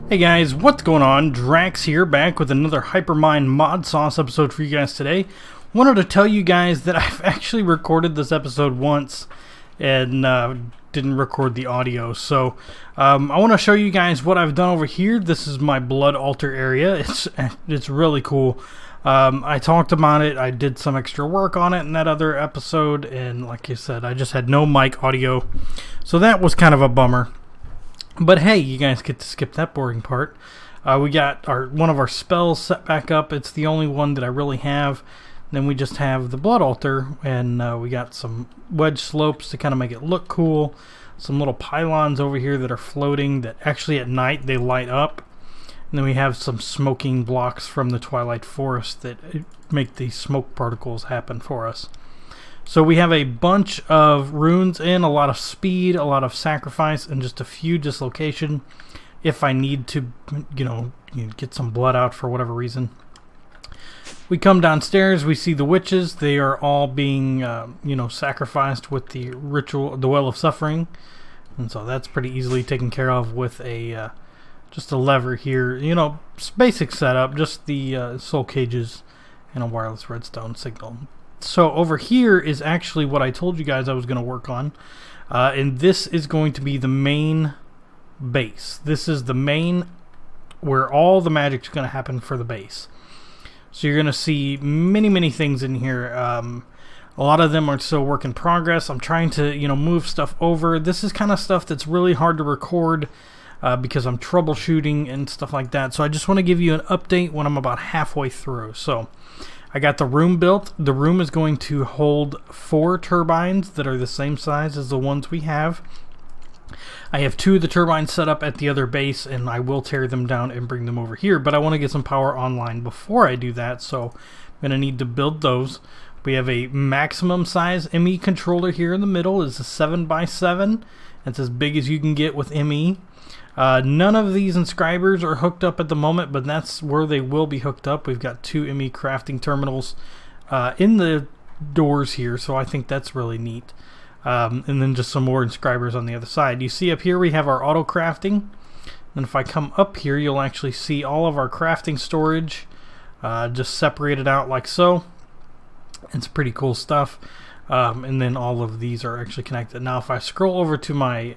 Hey guys, what's going on? Drax here, back with another Hypermine Modsauce episode for you guys today. Wanted to tell you guys that I've actually recorded this episode once and didn't record the audio. So I want to show you guys what I've done over here. This is my blood altar area. It's really cool. I talked about it. I did some extra work on it in that other episode, and like I said, I just had no mic audio, so that was kind of a bummer. But hey, you guys get to skip that boring part. We got one of our spells set back up. It's the only one that I really have. Then we just have the blood altar, and we got some wedge slopes to kind of make it look cool. Some little pylons over here that are floating that actually at night they light up. And then we have some smoking blocks from the Twilight Forest that make these smoke particles happen for us. So we have a bunch of runes in, a lot of speed, a lot of sacrifice, and just a few dislocation if I need to, get some blood out for whatever reason. We come downstairs, we see the witches. They are all being, sacrificed with the ritual, the Well of Suffering. And so that's pretty easily taken care of with a, just a lever here. Basic setup, just the soul cages and a wireless redstone signal. So over here is actually what I told you guys I was going to work on, and this is going to be the main base. This is the main where all the magic's going to happen for the base. So you're going to see many things in here. A lot of them are still work in progress. I'm trying to move stuff over. This is kind of stuff that's really hard to record because I'm troubleshooting and stuff like that. So I just want to give you an update when I'm about halfway through. So I got the room built. The room is going to hold 4 turbines that are the same size as the ones we have. I have 2 of the turbines set up at the other base, and I will tear them down and bring them over here. But I want to get some power online before I do that, so I'm going to need to build those. We have a maximum size ME controller here in the middle. It's a 7x7. It's as big as you can get with ME. None of these inscribers are hooked up at the moment, but that's where they will be hooked up. We've got 2 ME crafting terminals in the doors here, so I think that's really neat. And then just some more inscribers on the other side. You see up here we have our auto crafting. And if I come up here, you'll actually see all of our crafting storage just separated out like so. It's pretty cool stuff. And then all of these are actually connected. Now if I scroll over to my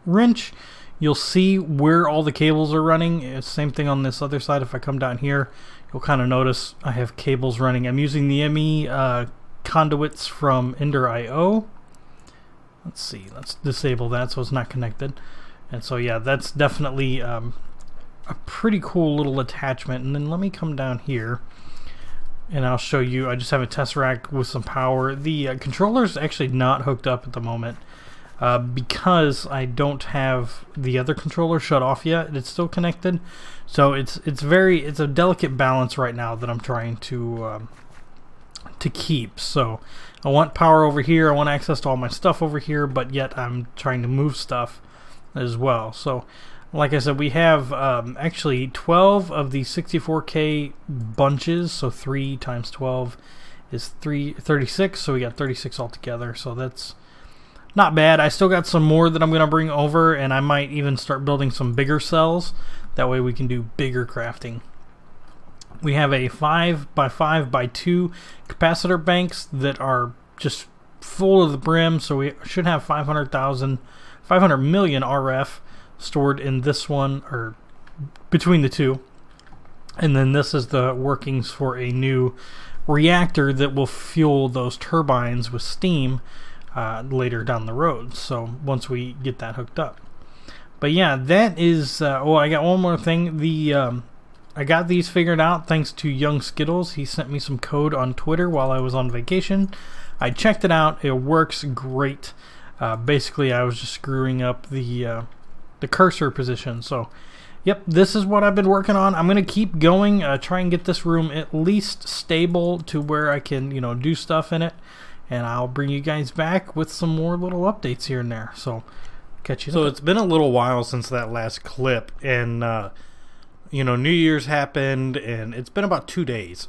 wrench, you'll see where all the cables are running. It's the same thing on this other side. If I come down here, you'll kind of notice I have cables running. I'm using the ME conduits from Ender.io. Let's see, let's disable that so it's not connected. And so yeah, that's definitely a pretty cool little attachment. And then let me come down here and I'll show you. I just have a Tesseract with some power. The controller's actually not hooked up at the moment. Because I don't have the other controller shut off yet. It's still connected, so it's a delicate balance right now that I'm trying to keep. So I want power over here, I want access to all my stuff over here, but yet I'm trying to move stuff as well. So like I said, we have actually 12 of the 64K bunches, so 3 times 12 is 36, so we got 36 altogether, so that's not bad. I still got some more that I'm going to bring over, and I might even start building some bigger cells. That way we can do bigger crafting. We have a 5x5x2 capacitor banks that are just full of the brim, so we should have 500 million RF stored in this one, or between the two. And then this is the workings for a new reactor that will fuel those turbines with steam later down the road, so once we get that hooked up. But yeah, that is I got one more thing. I got these figured out thanks to Young Skittles. He sent me some code on Twitter while I was on vacation. I checked it out. It works great. Basically I was just screwing up the cursor position. So yep, this is what I've been working on. I'm gonna keep going, try and get this room at least stable to where I can do stuff in it. And I'll bring you guys back with some more little updates here and there. So, catch you. So it's been a little while since that last clip, and New Year's happened, and it's been about 2 days.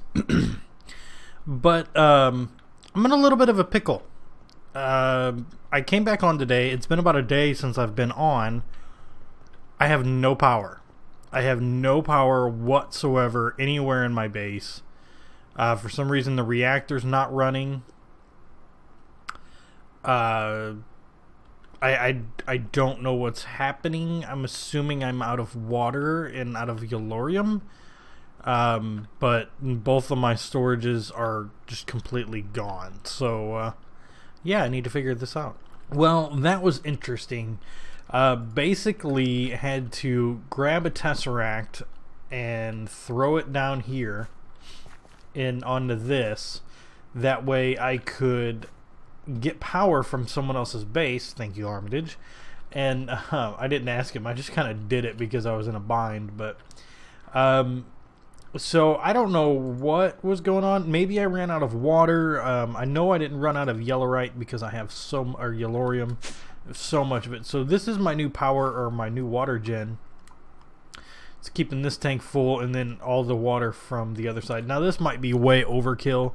But I'm in a little bit of a pickle. I came back on today. It's been about a day since I've been on. I have no power. I have no power whatsoever anywhere in my base. For some reason, the reactor's not running. I don't know what's happening. I'm assuming I'm out of water and out of Yellorium. But both of my storages are just completely gone. So, yeah, I need to figure this out. Well, that was interesting. Basically had to grab a Tesseract and throw it down here and onto this. That way I could get power from someone else's base. Thank you, Armitage. And I didn't ask him. I just kind of did it because I was in a bind. But so I don't know what was going on. Maybe I ran out of water. I know I didn't run out of Yellorite because I have or Yellorium, so much of it. So this is my new power, or my new water gen. It's keeping this tank full and then all the water from the other side. Now this might be way overkill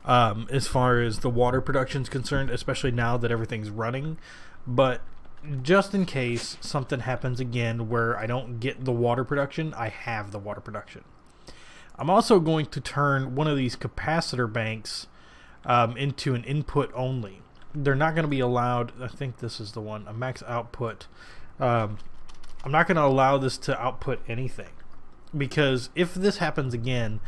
as far as the water production is concerned, especially now that everything's running. But just in case something happens again where I don't get the water production, I have the water production. I'm also going to turn one of these capacitor banks into an input only. They're not going to be allowed, I think this is the one, a max output. I'm not going to allow this to output anything, because if this happens again,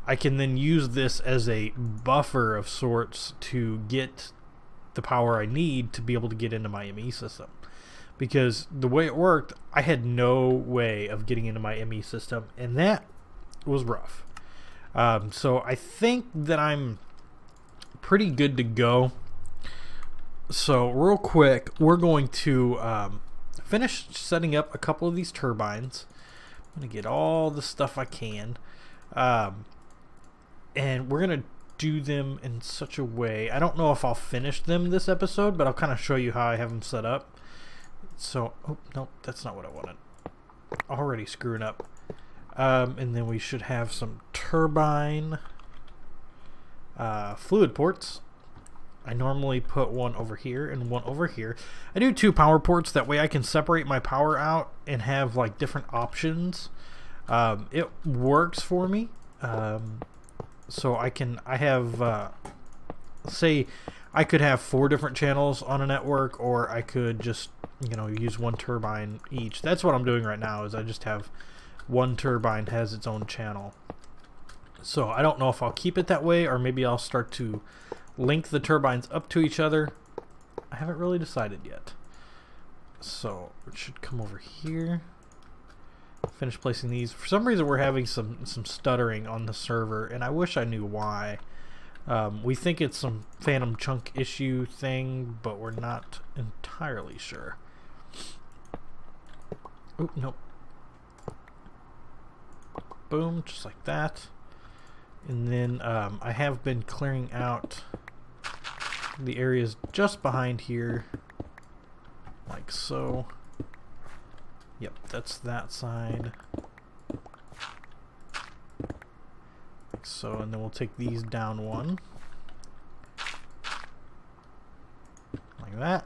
I can then use this as a buffer of sorts to get the power I need to be able to get into my ME system. Because the way it worked, I had no way of getting into my ME system, and that was rough. So I think that I'm pretty good to go. So real quick, we're going to finish setting up a couple of these turbines. I'm going to get all the stuff I can. And we're going to do them in such a way. I don't know if I'll finish them this episode, but I'll kind of show you how I have them set up. So, oh, no, that's not what I wanted. Already screwing up. And then we should have some turbine fluid ports. I normally put one over here and one over here. I do 2 power ports, that way I can separate my power out and have like different options. It works for me. So I have say I could have 4 different channels on a network, or I could just, you know, use 1 turbine each. That's what I'm doing right now, is I just have 1 turbine has its own channel. So I don't know if I'll keep it that way, or maybe I'll start to link the turbines up to each other. I haven't really decided yet. So it should come over here. Finish placing these. For some reason we're having some stuttering on the server, and I wish I knew why. We think it's some phantom chunk issue thing, but we're not entirely sure. Oh, nope. Boom, just like that. And then I have been clearing out the areas just behind here, like so. Yep, that's that side. Like so, and then we'll take these down 1. Like that.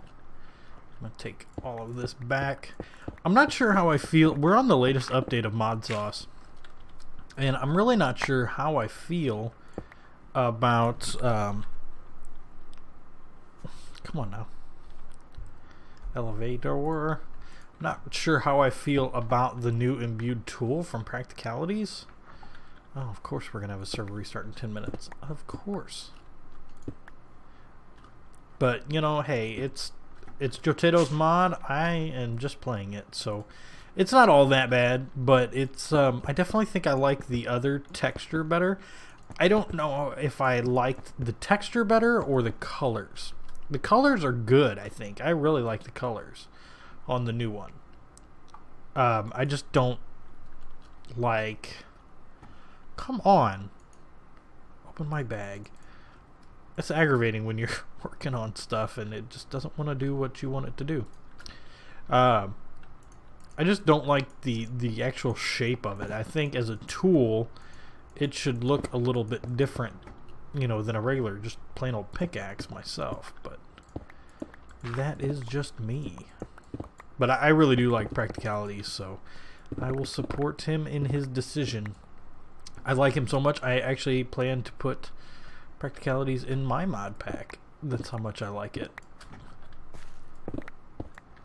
I'm going to take all of this back. I'm not sure how I feel. We're on the latest update of Modsauce, and I'm really not sure how I feel about come on now, elevator. Not sure how I feel about the new imbued tool from Practicalities. Oh, of course we're gonna have a server restart in 10 minutes. Of course. But you know, hey, it's Jotato's mod. I am just playing it, so it's not all that bad. But it's I definitely think I like the other texture better. I don't know if I liked the texture better or the colors. The colors are good, I think. I really like the colors on the new one. I just don't like... Come on. Open my bag. It's aggravating when you're working on stuff and it just doesn't want to do what you want it to do. I just don't like the actual shape of it. I think as a tool, it should look a little bit different, you know, than a regular, just plain old pickaxe myself. But that is just me. But I really do like Practicalities, so I will support him in his decision. I like him so much, I actually plan to put practicalities in my mod pack. That's how much I like it.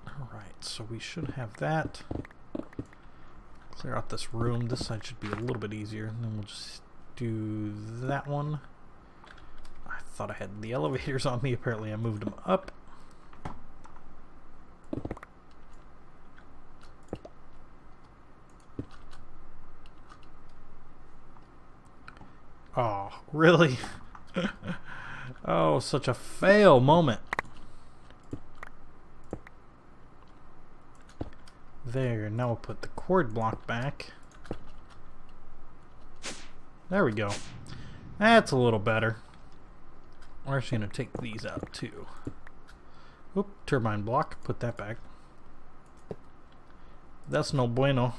Alright, so we should have that. Clear out this room. This side should be a little bit easier. And then we'll just do that one. I thought I had the elevators on me. Apparently I moved them up. Oh, really? Oh, such a fail moment. There, now we'll put the cord block back. There we go. That's a little better. We're actually going to take these out too. Oop, turbine block, put that back. That's no bueno.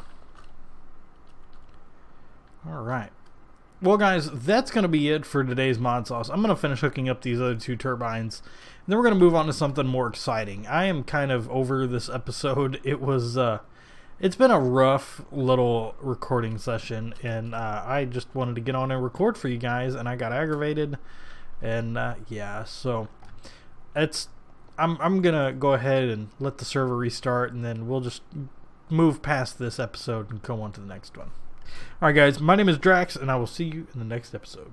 Alright. Well guys, that's going to be it for today's Modsauce. I'm going to finish hooking up these other two turbines. And then we're going to move on to something more exciting. I am kind of over this episode. It was, it's been a rough little recording session. And I just wanted to get on and record for you guys. And I got aggravated. And yeah, so I'm going to go ahead and let the server restart. And then we'll just move past this episode and go on to the next one. Alright guys, my name is Drax, and I will see you in the next episode.